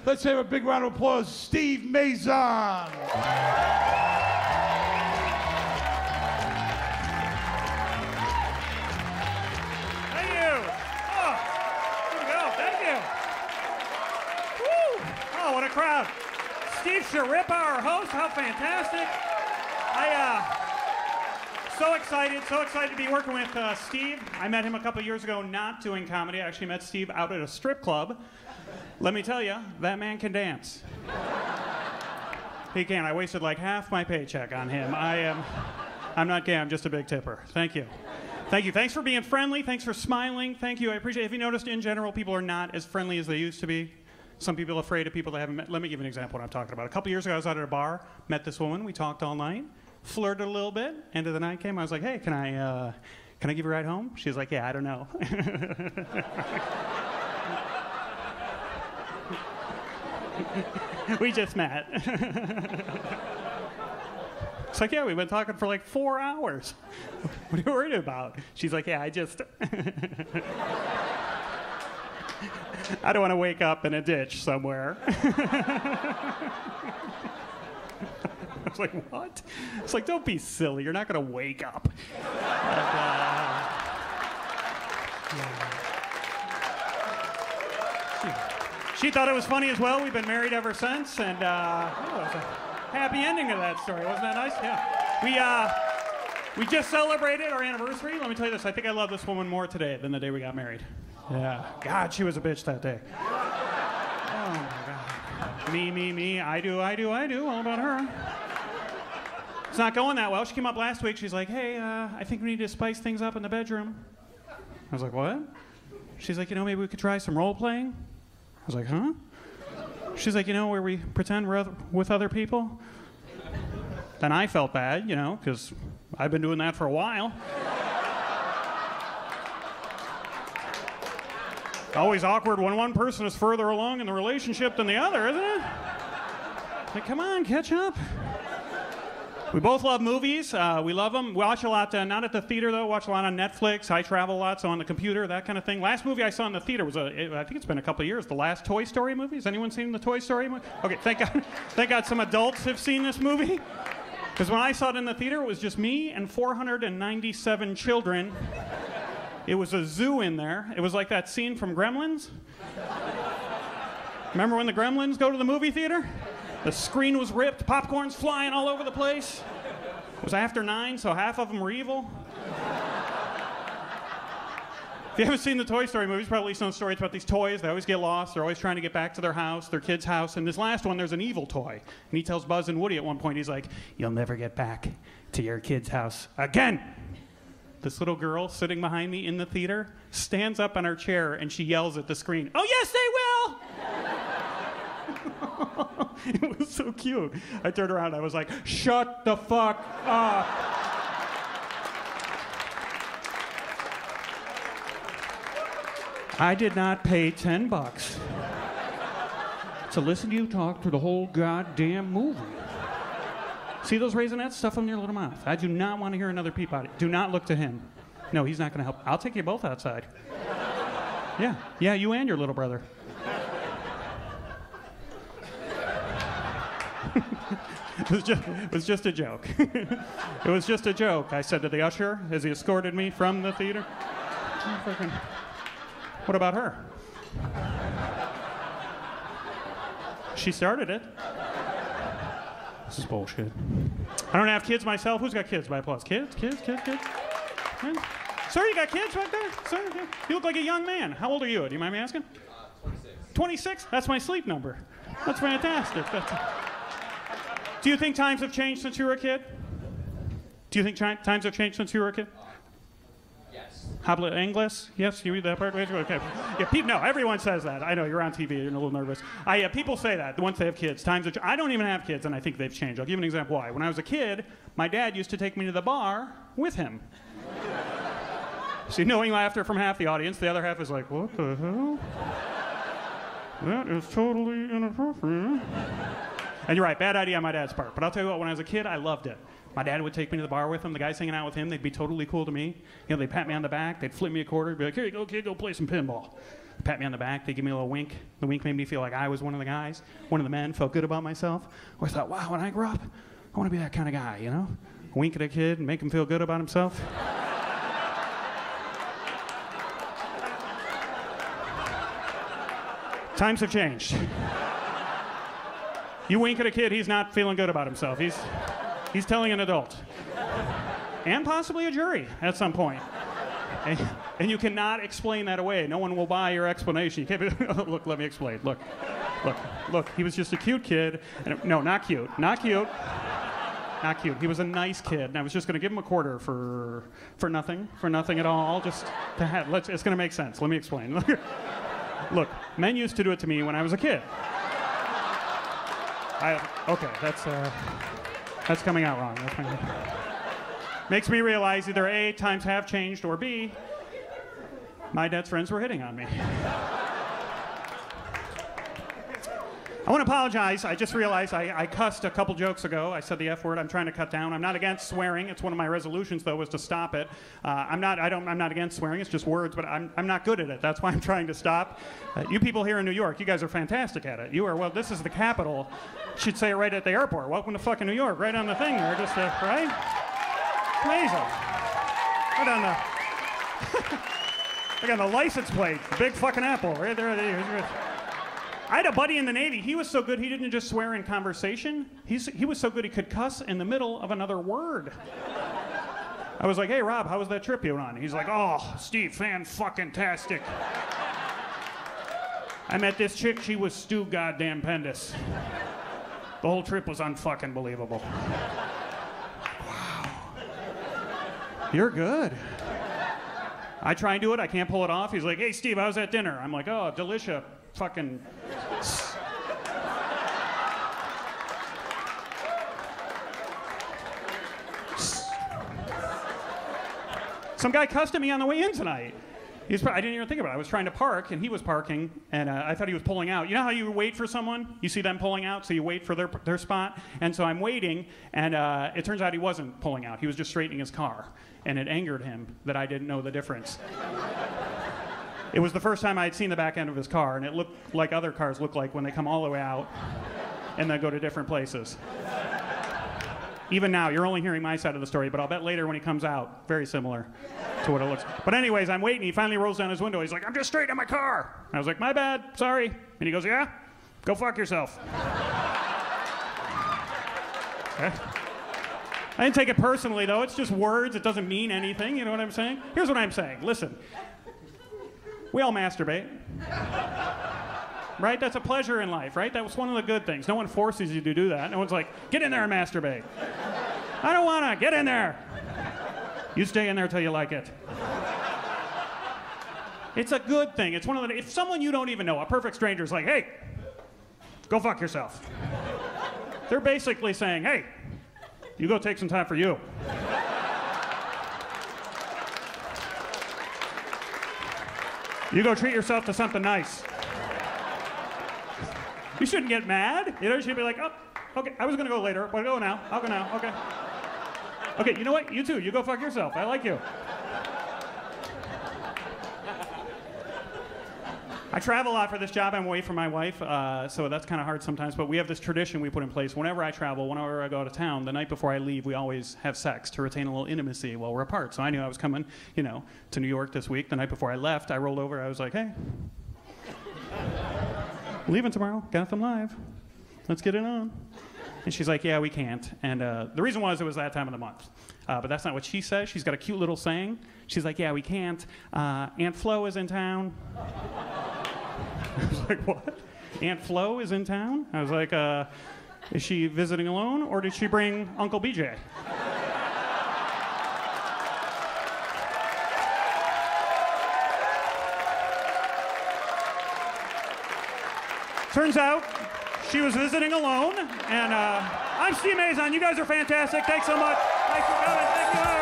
Let's have a big round of applause, Steve Mazan. What a crowd. Steve Sharippa, our host, how fantastic. So excited to be working with Steve. I met him a couple years ago not doing comedy. I actually met Steve out at a strip club. Let me tell you, that man can dance. He can. I wasted like half my paycheck on him. I'm not gay, I'm just a big tipper. Thank you. Thank you. Thanks for being friendly. Thanks for smiling. Thank you. I appreciate it. Have you noticed in general people are not as friendly as they used to be? Some people are afraid of people they haven't met. Let me give you an example of what I'm talking about. A couple years ago, I was out at a bar, met this woman. We talked all night, flirted a little bit. End of the night came. I was like, hey, can I give you a ride home? She was like, yeah, I don't know. We just met. It's like, yeah, we've been talking for like 4 hours. What are you worried about? She's like, yeah, I just... I don't want to wake up in a ditch somewhere. I was like, what? It's like, don't be silly. You're not going to wake up. She thought it was funny as well. We've been married ever since, and it was a happy ending to that story. Wasn't that nice? Yeah. We just celebrated our anniversary. Let me tell you this. I think I love this woman more today than the day we got married. Yeah. God, she was a bitch that day. Oh, my God. Me. I do. All about her. It's not going that well. She came up last week. She's like, hey, I think we need to spice things up in the bedroom. I was like, what? She's like, maybe we could try some role-playing. I was like, huh? She's like, where we pretend we're with other people? Then I felt bad, because I've been doing that for a while. Always awkward when one person is further along in the relationship than the other, isn't it? Like, come on, catch up. We both love movies. We love them. We watch a lot, not at the theater, though. Watch a lot on Netflix. I travel a lot, so on the computer, that kind of thing. Last movie I saw in the theater was, I think it's been a couple of years, the last Toy Story movie. Has anyone seen the Toy Story movie? Okay, thank God some adults have seen this movie. Because when I saw it in the theater, it was just me and 497 children. It was a zoo in there. It was like that scene from Gremlins. Remember when the Gremlins go to the movie theater? The screen was ripped, popcorn's flying all over the place. It was after 9, so half of them were evil. If you haven't seen the Toy Story movies, probably some stories about these toys. They always get lost. They're always trying to get back to their house, their kid's house. And this last one, there's an evil toy. And he tells Buzz and Woody at one point, he's like, you'll never get back to your kid's house again. This little girl sitting behind me in the theater stands up on her chair and she yells at the screen, oh, yes, they will! It was so cute. I turned around, I was like, shut the fuck up. I did not pay $10 to listen to you talk through the whole goddamn movie. See those Raisinets? Stuff them in your little mouth. I do not want to hear another peep out. Do not look to him. No, he's not going to help. I'll take you both outside. Yeah, you and your little brother. It was just a joke. It was just a joke, I said to the usher as he escorted me from the theater. What about her? She started it. This is bullshit. I don't have kids myself. Who's got kids by applause? Kids? Sir, you got kids right there? Sir, you look like a young man. How old are you? Do you mind me asking? 26. 26? That's my sleep number. That's fantastic. Do you think times have changed since you were a kid? Do you think times have changed since you were a kid? Yes. Habla English? Yes, you read that part? Okay. Yeah, no, everyone says that. I know, you're on TV, you're a little nervous. People say that once they have kids. I don't even have kids, and I think they've changed. I'll give you an example why. When I was a kid, my dad used to take me to the bar with him. See, knowing laughter from half the audience, the other half is like, what the hell? That is totally inappropriate. And you're right, bad idea on my dad's part. But I'll tell you what, when I was a kid, I loved it. My dad would take me to the bar with him. The guys hanging out with him, they'd be totally cool to me. They'd pat me on the back. They'd flip me a quarter. Be like, here you go, kid, go play some pinball. pat me on the back. They give me a little wink. The wink made me feel like I was one of the guys, one of the men. Felt good about myself. I thought, wow, when I grow up, I want to be that kind of guy, you know? Wink at a kid and make him feel good about himself. Times have changed. You wink at a kid, he's not feeling good about himself. He's telling an adult. And possibly a jury at some point. And you cannot explain that away. No one will buy your explanation. You can't be, look, let me explain. Look, he was just a cute kid. No, not cute. Not cute. Not cute. He was a nice kid, and I was just going to give him a quarter for nothing at all, just to have. It's going to make sense. Let me explain. Look, men used to do it to me when I was a kid. Okay, that's coming out wrong. Makes me realize either A, times have changed, or B, my dad's friends were hitting on me. I want to apologize. I just realized I cussed a couple jokes ago. I said the F word. I'm trying to cut down. I'm not against swearing. It's one of my resolutions, though, was to stop it. I'm not against swearing. It's just words, but I'm not good at it. That's why I'm trying to stop. You people here in New York, you guys are fantastic at it. You are, well, this is the capital. Should say it right at the airport. Welcome to fucking New York. Right on the thing there. Just, right? Amazing. Right on the... Look on the license plate. Big fucking apple. Right there. I had a buddy in the Navy. He was so good he didn't just swear in conversation. He was so good he could cuss in the middle of another word. I was like, hey, Rob, how was that trip you went on? He's like, oh, Steve, fan-fucking-tastic. I met this chick. She was Stu goddamn Pendis. The whole trip was unfucking believable. Wow. You're good. I try and do it. I can't pull it off. He's like, hey, Steve, how was that dinner? I'm like, oh, delicious. Fucking... Some guy cussed at me on the way in tonight. I didn't even think about it. I was trying to park, and he was parking, and I thought he was pulling out. You know how you wait for someone? You see them pulling out, so you wait for their spot? And so I'm waiting, and it turns out he wasn't pulling out. He was just straightening his car, and it angered him that I didn't know the difference. It was the first time I had seen the back end of his car, and it looked like other cars look like when they come all the way out and then go to different places. Even now, you're only hearing my side of the story, but I'll bet later when he comes out, very similar to what it looks. But anyways, I'm waiting. He finally rolls down his window. He's like, I'm just straightening my car. And I was like, my bad, sorry. And he goes, yeah? Go fuck yourself. Okay. I didn't take it personally, though. It's just words. It doesn't mean anything. You know what I'm saying? Here's what I'm saying. Listen. We all masturbate. Right? That's a pleasure in life, right? That was one of the good things. No one forces you to do that. No one's like, get in there and masturbate. I don't wanna. Get in there. You stay in there till you like it. It's a good thing. It's one of the... If someone you don't even know, a perfect stranger's like, hey, go fuck yourself. They're basically saying, hey, you go take some time for you. You go treat yourself to something nice. You shouldn't get mad. You know, you should be like, oh, okay, I was gonna go later, but I'll go now. I'll go now, okay. Okay, you know what? You too, you go fuck yourself. I like you. I travel a lot for this job. I'm away from my wife, so that's kind of hard sometimes, but we have this tradition we put in place. Whenever I travel, whenever I go out of town, the night before I leave, we always have sex to retain a little intimacy while we're apart. So I knew I was coming, you know, to New York this week. The night before I left, I rolled over. I was like, hey, leaving tomorrow, Gotham Live. Let's get it on. And she's like, yeah, we can't. And the reason was it was that time of the month. But that's not what she says. She's got a cute little saying. She's like, yeah, we can't. Aunt Flo is in town. I was like, what? Aunt Flo is in town? I was like, is she visiting alone, or did she bring Uncle BJ? Turns out she was visiting alone, and I'm Steve Mazan. You guys are fantastic. Thanks so much. Thanks for coming. Thank you.